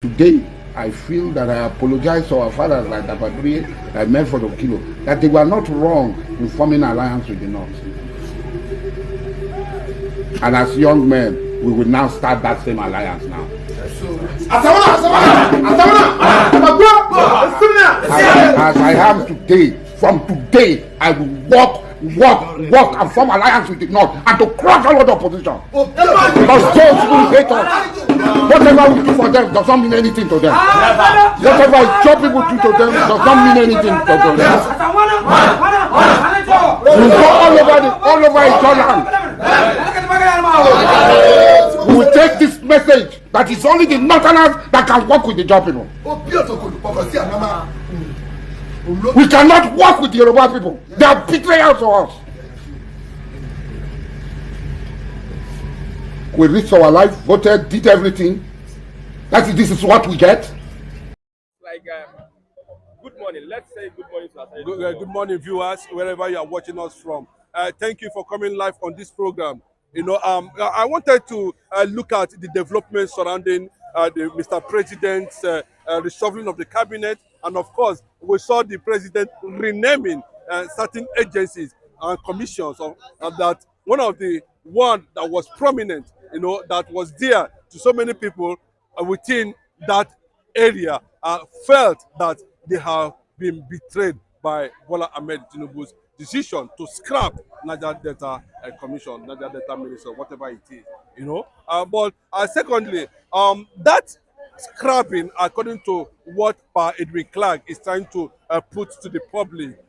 Today, I feel that I apologize to our fathers like Abaduri, like Medford Okilo, that they were not wrong in forming an alliance with the North. And as young men, we will now start that same alliance now. As I am today, from today, I will walk and form alliance with the North and to crush all of the opposition. Because those who hate us, whatever we do for them does not mean anything to them. Whatever job people do to them does not mean anything to them. We go all over each other. We will take this message that it's only the Northerners that can work with the job people. We cannot work with the Yoruba people. They are betrayers to us. We risked our life, voted, did everything. This is what we get. Like, good morning. Let's say good morning to us. Good morning, viewers, wherever you are watching us from. Thank you for coming live on this program. You know, I wanted to look at the developments surrounding Mr. President's reshuffling of the cabinet, and of course, we saw the president renaming certain agencies and commissions that one that was prominent, you know, that was dear to so many people within that area felt that they have been betrayed by Bola Ahmed Tinubu's decision to scrap Niger Delta Commission, Niger Delta Minister, whatever it is, you know. But secondly, that scrapping, according to what Pa Edwin Clark is trying to put to the public,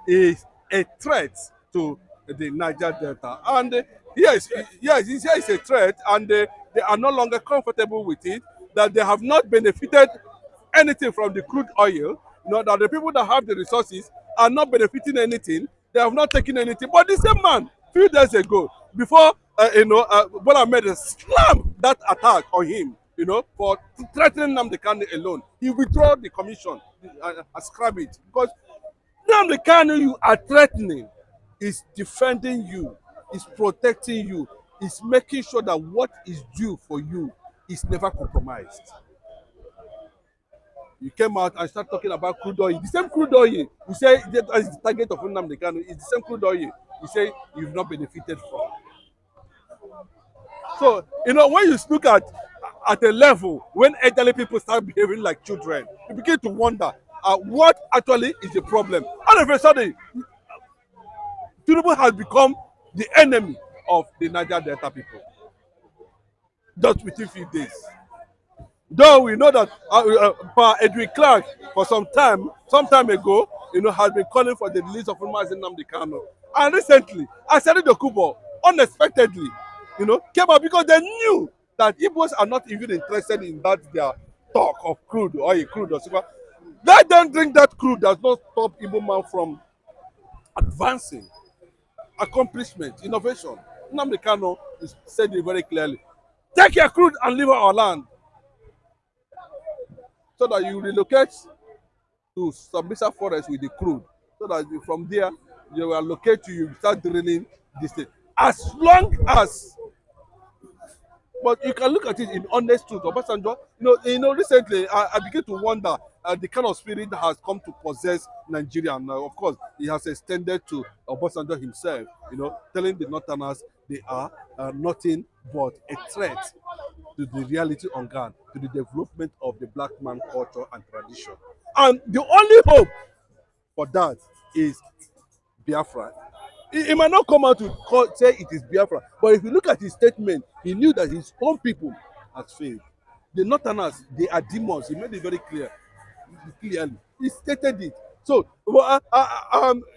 is a threat to the Niger Delta. And yes, it's a threat, and they are no longer comfortable with it, that they have not benefited anything from the crude oil, you know, that the people that have the resources are not benefiting anything, they have not taken anything. But the same man, few days ago, before Bola Ahmed slammed that attack on him, you know, for threatening nnamdikanu alone, he withdrew the commission and scrap it. Because nnamdikanu you are threatening is defending you, is protecting you, is making sure that what is due for you is never compromised. You came out and started talking about crude oil. The same crude oil you say that is the target of nnamdikanu is the same crude oil you say you've not benefited from. So, you know, when you look at a level when elderly people start behaving like children, you begin to wonder what actually is the problem. All of a sudden, Tinubu has become the enemy of the Niger Delta people. Just within a few days. Though we know that Pa Edwin Clark, for some time ago, you know, has been calling for the release of nnamdikanu. And recently, ASARI DOKUBO, unexpectedly, you know, came out because they knew that Igbos are not even interested in that their talk of crude or super. Let them drink that crude does not stop Igbo man from advancing, accomplishment, innovation. Nnamdikanu said it very clearly. Take your crude and leave our land, so that you relocate to Sambisa forest with the crude, so that from there you will allocate to you start drilling this thing. As long as, but you can look at it in honest truth. Obasanjo, you know, recently I began to wonder the kind of spirit that has come to possess Nigeria. And of course, it has extended to Obasanjo himself. You know, telling the Northerners they are nothing but a threat to the reality on ground, to the development of the black man culture and tradition. And the only hope for that is Biafra. He might not come out to say it is Biafra, but if you look at his statement, he knew that his own people has failed. The Northerners, they are demons. He made it very clearly. He stated it. So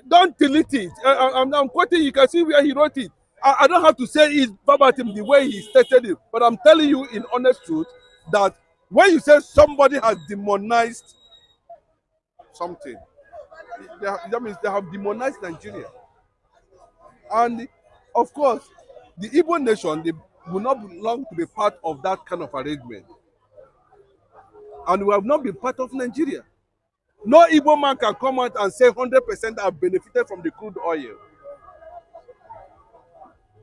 don't delete it. I'm quoting, you can see where he wrote it. I don't have to say it verbatim the way he stated it, but I'm telling you in honest truth that when you say somebody has demonized something, that means they have demonized Nigeria. And of course, the Igbo nation, they will not belong to be part of that kind of arrangement. And we have not been part of Nigeria. No Igbo man can come out and say 100% have benefited from the crude oil.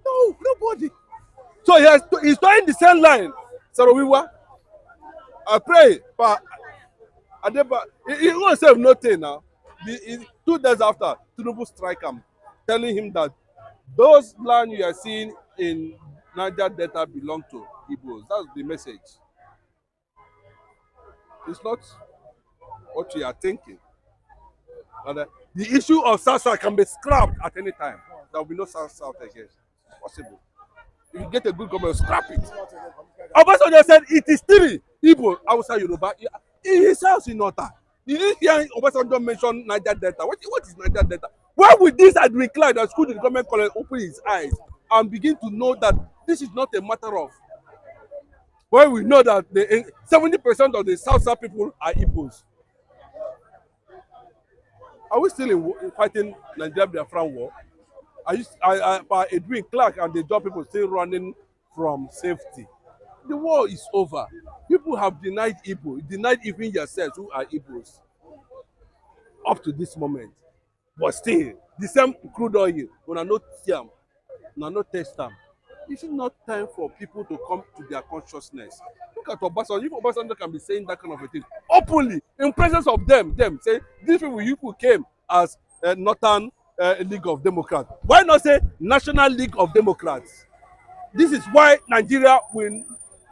No, nobody. So he's trying the same line. Sarowiwa, I pray, but he won't say nothing now. 2 days after, Tinubu strike him, telling him that those land you are seeing in Niger Delta belong to Igbos. That's the message. It's not what you are thinking. And the issue of South can be scrapped at any time. There will be no South again. It's possible. If you get a good government, scrap it. Obasanjo said it is still Igbo, Hausa, Yoruba. In his house in Ota. You didn't hear Obasanjo mention Niger Delta. What is Niger Delta? Why would this Adrian that school the government college open his eyes and begin to know that this is not a matter of when we know that 70% of the South people are Igbos? Are we still fighting Nigeria Biafran war? By Edwin Clark and the job people still running from safety. The war is over. People have denied Igbo, denied even yourselves who are Igbos up to this moment. But still, the same crude oil, when I not see them, when I not test them. Is it not time for people to come to their consciousness? Look at Obasanjo. If Obasanjo can be saying that kind of a thing openly, in presence of them say, these people came as Northern League of Democrats. Why not say National League of Democrats? This is why Nigeria will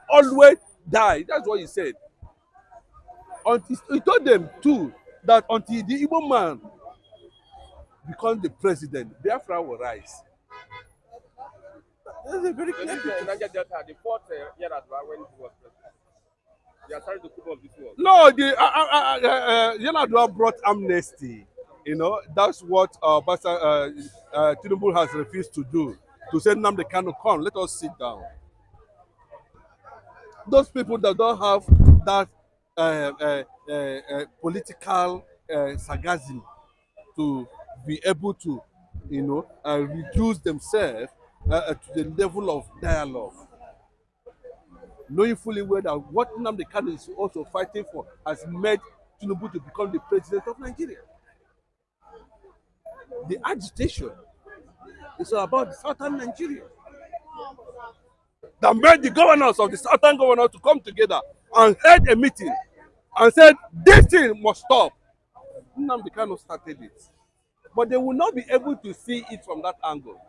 always die. That's what he said. He told them too that until the Igbo man becomes the president, Biafra will rise. That's a very clear picture. Niger Delta, the fourth year that when he was president. The ASARI DOKUBO of this world. No, the Yar'Adua brought amnesty. You know, that's what Tinubu has refused to do. To say nnamdikanu, come, let us sit down. Those people that don't have that political sarcasm to be able to, you know, reduce themselves to the level of dialogue, knowing fully well that what nnamdikanu is also fighting for has made Tinubu to become the president of Nigeria. The agitation is about the southern Nigeria that made the governors of the southern governors to come together and held a meeting and said this thing must stop. Nnamdikanu started it, but they will not be able to see it from that angle,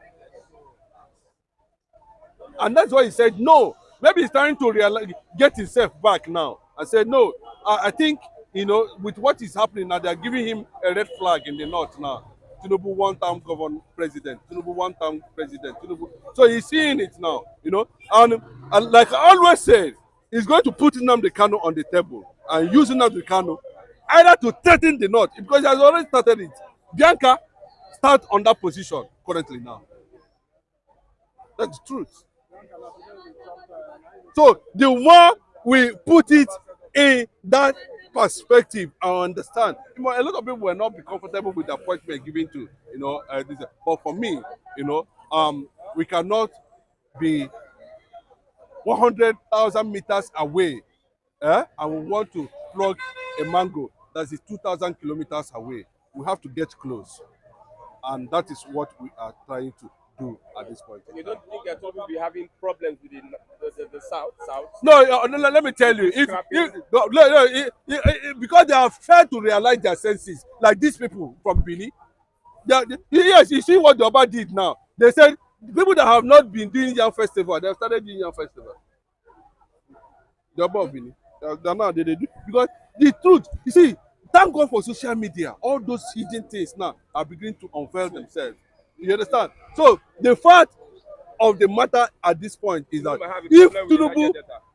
and that's why he said no. Maybe he's trying to realize, get himself back now and said no. I think, you know, with what is happening now, they're giving him a red flag in the north now. Tinubu one-term governor president, Tinubu one-term president, Tinubu. So he's seeing it now, you know. And like I always said, he's going to put nnamdikanu on the table and use nnamdikanu either to threaten the north, because he has already started it. Bianca start on that position currently now. That's the truth. So the more we put it in that perspective, I understand. A lot of people will not be comfortable with the appointment given to, you know, this. But for me, you know, we cannot be 100,000 meters away, and we want to plug a mango that is 2,000 kilometers away. We have to get close, and that is what we are trying to do at this point. You don't think that will be having problems with the south? No, let me tell you, because they have failed to realize their senses, like these people from Bini. Yes, you see what the Oba did now. They said people that have not been doing Yam Festival, they have started doing Yam Festival. The Oba of Bini, now they do, because the truth, you see, thank God for social media. All those hidden things now are beginning to unveil themselves. You understand? So the fact of the matter at this point is that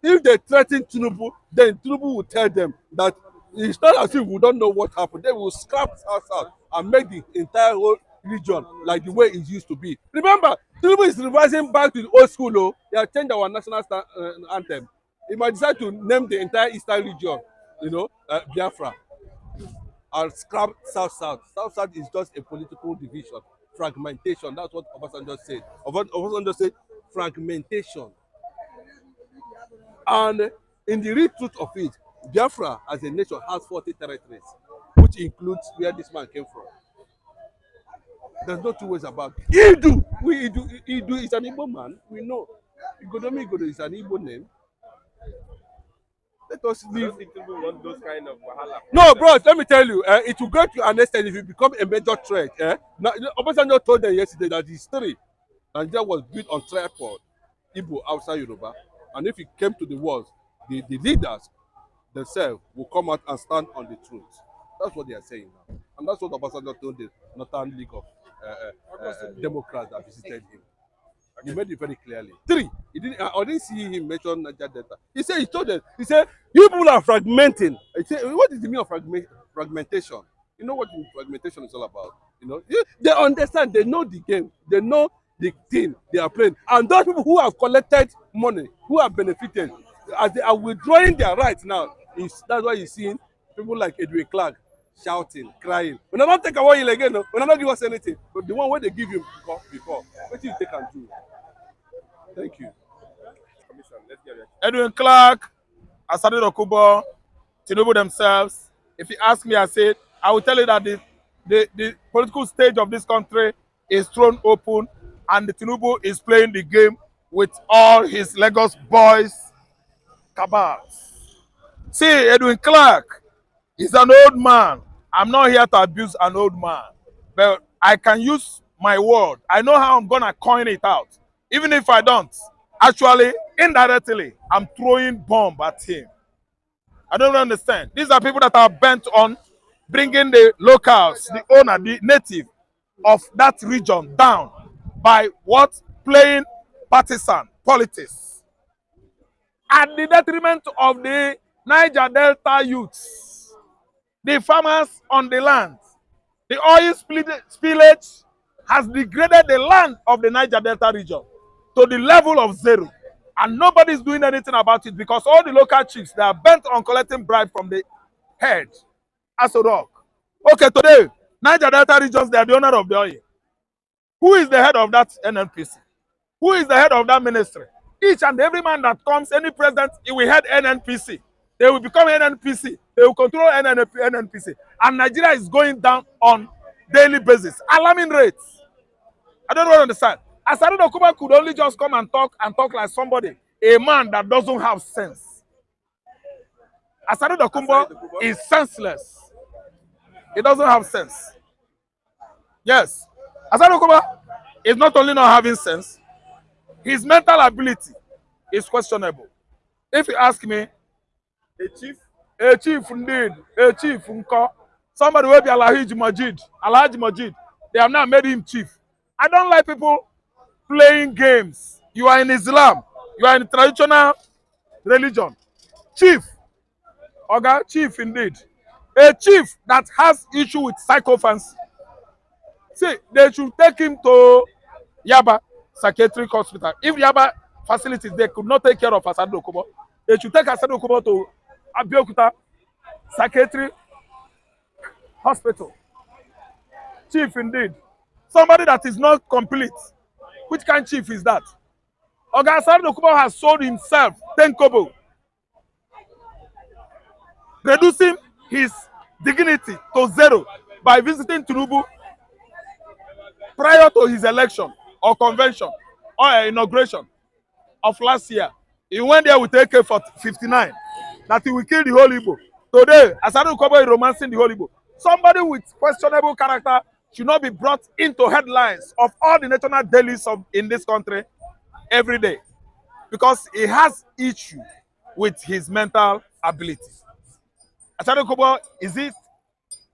if they threaten Tinubu, then Tinubu will tell them that it's not as if we don't know what happened. They will scrap us and make the entire whole region like the way it used to be. Remember, Tinubu is revising back to the old school. Oh, they have changed our national anthem. He might decide to name the entire eastern region, you know, Biafra, and scrap South. South is just a political division. Fragmentation. That's what Obasanjo said. Obasanjo said fragmentation. And in the real truth of it, Biafra as a nation has 40 territories, which includes where this man came from. There's no two ways about it. Idu is an Igbo man. We know. Igodomi Igodo is an Igbo name. Let us I leave. don't think people want those kind of wahala. No, bro, let me tell you, it will go to an extent if you become a major threat. Now, Obasanjo told them yesterday that his history, Nigeria was built on tripod, Igbo outside Yoruba. And if it came to the wars, the leaders themselves will come out and stand on the truth. That's what they are saying now. And that's what Obasanjo told the Northern League of Democrats that visited him. He made it very clearly. Three, I didn't see him mention Niger Delta. He told them, he said, you people are fragmenting. He said, what is the meaning of fragmentation? You know what fragmentation is all about? You know, they understand, they know the game, they know the thing they are playing. And those people who have collected money, who have benefited, as they are withdrawing their rights now, that's why you're seeing people like Edwin Clark shouting, crying. When I don't take away you again, when I don't give us anything, but the one where they give you before, what do you take and do? Thank you. Let's get it. Edwin Clark, ASARI DOKUBO, Tinubu themselves. If you ask me, I will tell you that the political stage of this country is thrown open, and the Tinubu is playing the game with all his Lagos boys cabals. See, Edwin Clark is an old man. I'm not here to abuse an old man, but I can use my word. I know how I'm gonna coin it out. Even if I don't, actually, indirectly, I'm throwing bomb at him. I don't understand. These are people that are bent on bringing the locals, the owner, the native of that region down by what? Playing partisan politics at the detriment of the Niger Delta youths, the farmers on the land. The oil spillage has degraded the land of the Niger Delta region to the level of zero. And nobody is doing anything about it because all the local chiefs, they are bent on collecting bribe from the head. As a rock. Okay, today, Niger Delta regions, they are the owner of the oil. Who is the head of that NNPC? Who is the head of that ministry? Each and every man that comes, any president, he will head NNPC. They will become NNPC. They will control NNPC. And Nigeria is going down on daily basis. Alarming rates. I don't really understand. ASARI DOKUBO could only just come and talk like somebody, a man that doesn't have sense. ASARI DOKUBO is senseless. He doesn't have sense. Yes. ASARI DOKUBO is not only not having sense, his mental ability is questionable. If you ask me, a chief indeed, a chief, somebody will be Alhaji Majid. They have now made him chief. I don't like people playing games. You are in Islam. You are in traditional religion. Chief. Okay, chief indeed. A chief that has issue with psychophants. See, they should take him to Yaba Psychiatric Hospital. If Yaba facilities, they could not take care of ASARI DOKUBO, they should take ASARI DOKUBO to Abeokuta Psychiatric Hospital. Chief indeed. Somebody that is not complete. Which kind of chief is that? ASARI DOKUBO has sold himself 10 kobo, reducing his dignity to zero by visiting Tinubu prior to his election or convention or inauguration of last year. He went there with AK-59 that he will kill the whole Igbo. Today, ASARI DOKUBO is romancing the whole Igbo. Somebody with questionable character should not be brought into headlines of all the national dailies in this country every day because he has issue with his mental ability. ASARI DOKUBO,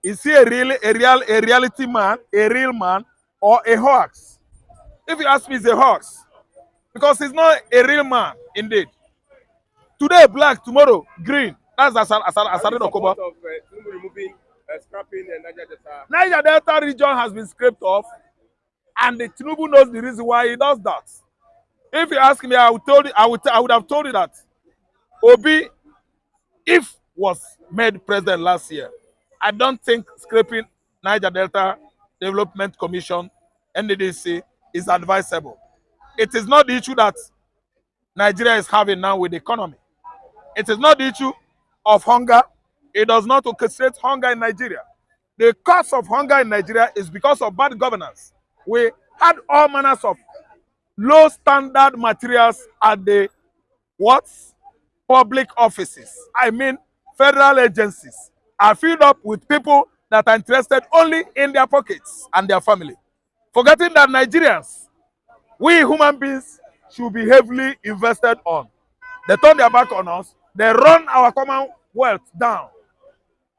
is he a reality man, a real man, or a hoax? If you ask me, he's a hoax because he's not a real man indeed. Today black, tomorrow green. That's ASARI DOKUBO. Removing scrapping Niger Delta. Niger Delta region has been scraped off, and the Tinubu knows the reason why he does that. If you ask me, I would have told you that Obi, if was made president last year, I don't think scraping Niger Delta Development Commission, NDDC, is advisable. It is not the issue that Nigeria is having now with the economy. It is not the issue of hunger. It does not orchestrate hunger in Nigeria. The cause of hunger in Nigeria is because of bad governance. We had all manners of low standard materials at the public offices, I mean federal agencies, are filled up with people that are interested only in their pockets and their family, forgetting that Nigerians, we human beings, should be heavily invested on. They turn their back on us. They run our commonwealth down.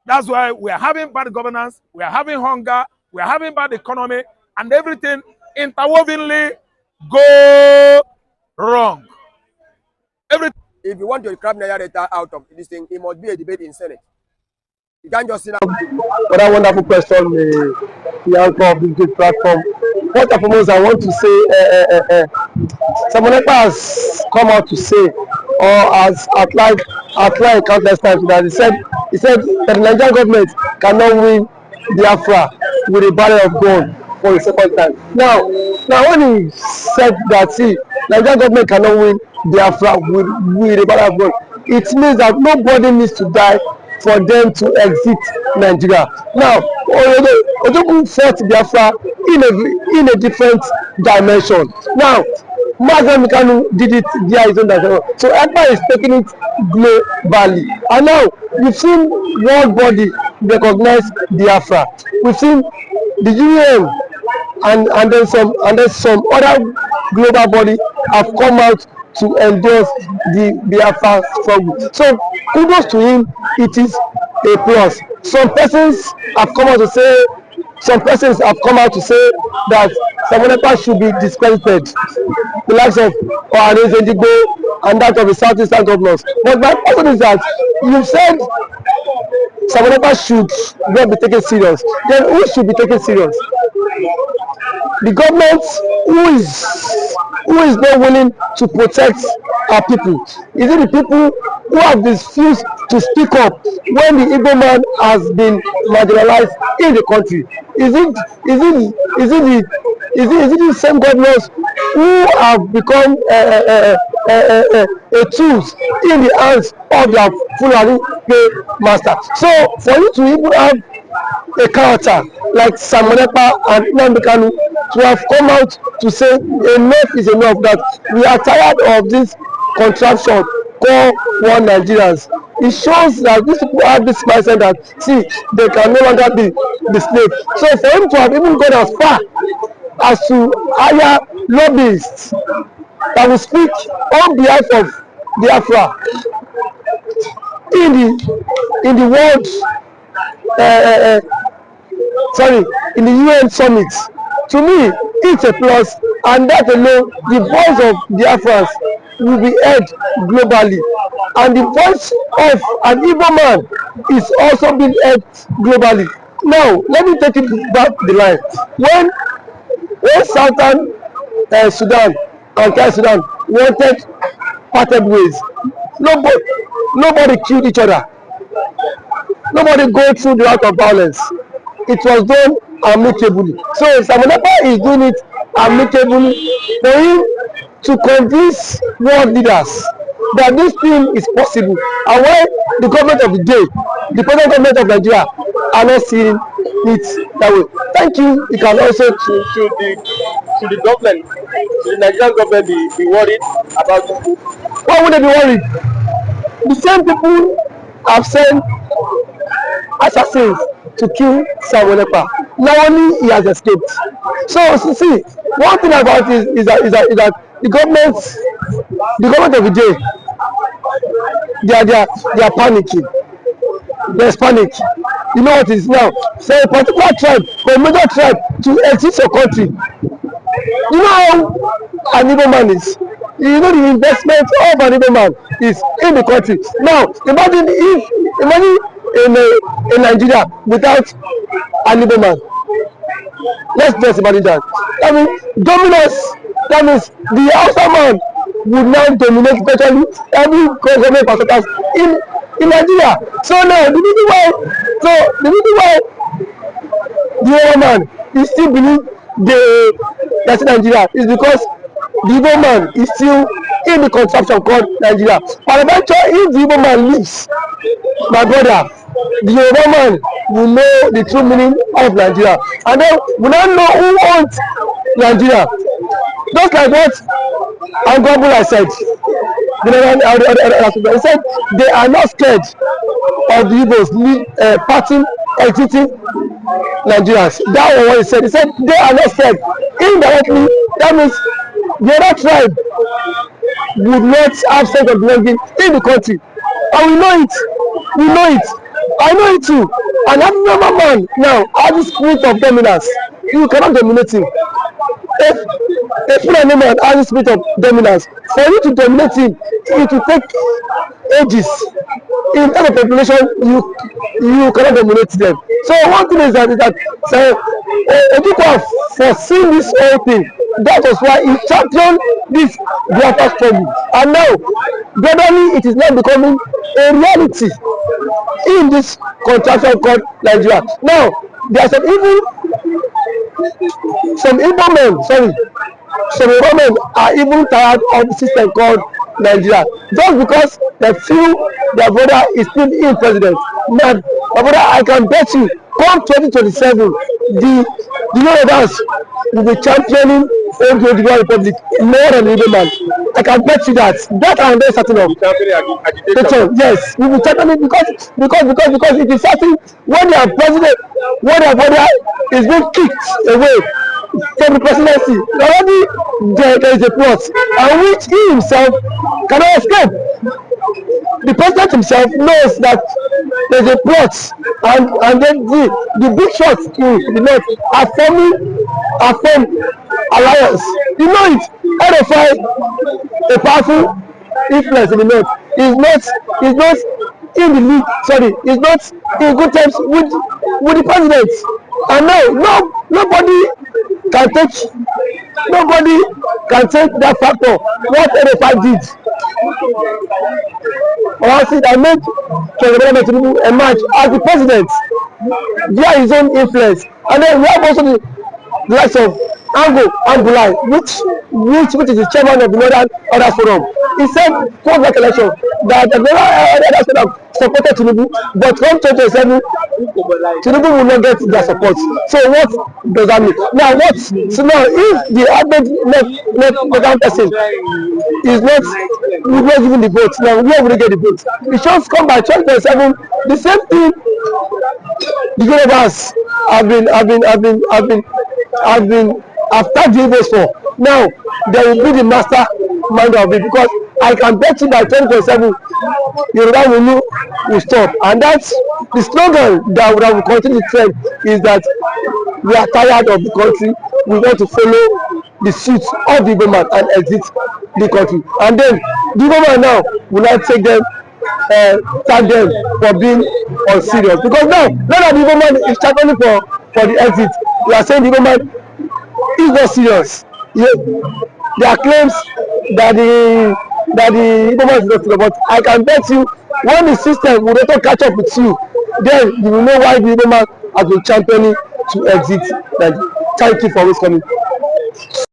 That's why we are having bad governance, we are having hunger, we are having bad economy, and everything interwovenly go wrong. If you want to grab Nigeria data out of this thing, it must be a debate in Senate. You can't just sit down. What a wonderful question, the anchor of this good platform. First and foremost, I want to say, someone has come out to say, or has outlined countless times that he said that the Nigerian government cannot win Biafra with a barrel of gun for the second time. Now when he said that, see, Nigerian government cannot win Biafra with a barrel of gun, it means that nobody needs to die for them to exit Nigeria. Now, Ojogun fought Biafra in a different dimension. Now, nnamdikanu did it via his own dimension. So Ekpa is taking it globally. And now, we've seen world body recognize Biafra. We've seen the UN and then some other global body have come out to endorse the Biafra struggle. So kudos to him, it is a plus. Some persons have come out to say that Ekpa should be discredited, the likes of Ohanes and that of the Southeastern governors. But my question is that you said Ekpa should not be taken serious. Then who should be taken serious? The government who is not willing to protect our people? Is it the people who have refused to speak up when the Igbo man has been marginalized in the country? Is it the same governors who have become a tools in the hands of their Fulani master? So for you to even have a character like Ekpa and nnamdikanu to have come out to say enough is enough, that we are tired of this contraption called one Nigerians. It shows that these people have this mindset that, see, they can no longer be the slave. So for him to have even gone as far as to hire lobbyists that will speak on behalf of Biafra in the world in the UN summit, to me it's a plus, and that alone, the voice of Biafrans will be heard globally, and the voice of an Igbo man is also being heard globally. Now let me take it back the line. When Southern Sudan and South Sudan wanted parted ways, nobody killed each other. Nobody go through the route of violence. It was done amicably. So Ekpa is doing it amicably for him to convince world leaders that this thing is possible. And why the government of the day, the present government of Nigeria, are not seeing it that way. Thank you. You can also Should the government, should the Nigerian government be worried about people? Why would they be worried? The same people have sent assassins to kill Ekpa. Now only he has escaped. So see, one thing about it is that the government of the day, they are panicking. There's panic. You know what it is now? Say a particular tribe, a major tribe, to exit your country. You know how an Igbo man is. You know the investment of an Igbo man is in the country. Now imagine in Nigeria without an Igbo man. Let's just imagine that. I mean, dominance. That means the Hausa man would now dominate virtually every government perspective in Nigeria. So now the reason why the Igbo man is still believe that's Nigeria is because the Igbo man is still in the contraption called Nigeria. But eventually, if the Igbo man leaves, my brother, the Igbo man will know the true meaning of Nigeria, and then we don't know who owns Nigeria. Just like what Angobula said, He said they are not scared of the Igbos parting, exiting Nigerians. That was what he said. He said they are not scared. Indirectly, that means the other tribe would not have sense of belonging in the country. And we know it. We know it. I know it too. And as a normal man now has the spirit of dominance. You cannot dominate him. If a Fulani man has the spirit of dominance, for you to dominate him, it will take ages. In any population, you cannot dominate them. So one thing is that Ekpa foreseen this whole thing. That was why he championed this Biafran struggle. And now, gradually, it is now becoming a reality in this contraction called Nigeria. Now, there are some Igbo men are even tired of the system called Nigeria, just because they feel their brother is still in president. Now, my brother, I can bet you, come 2027, the Yorubas will be championing the Republic more than the Igbo man. I can bet you that. That I am very certain of. Agitation. Yes, we will championing because it is certain when their president, when their brother is being kicked away from the presidency, already there is a plot, and which he himself cannot escape. The president himself knows that there is a plot, and then the big shots in the north are forming alliance. You know it. RFI, a powerful influence in the north, is not in the league. Sorry, is not in good terms with the president. And now nobody can take that factor. What RFI did, or else that made Tinubu emerge as the president via his own influence. And then we have also the likes of Angulai, which is the chairman of the Northern Order Forum. He said, post election, that the Northern Order supported Tinubu, but come 2027, Tinubu will not get their support. So what does that mean? Now so now if the average left person is not giving the vote, now where will they get the vote? It should come by 2027. The same thing the Yorubas have tagged the Igbos for. Now they will be the mastermind of it, because I can bet you by 2027 Yoruba will stop. And that's the slogan that will continue to trend, is that we are tired of the country, we want to follow the suit of the government and exit the country. And then the government now will not take them, tag them for being unserious, because now that the government is championing for the exit, we are saying the government is not serious. There are claims that the government is not serious, but I can bet you when the system will not catch up with you, then you will know why the government has been championing to exit. Thank you for always coming.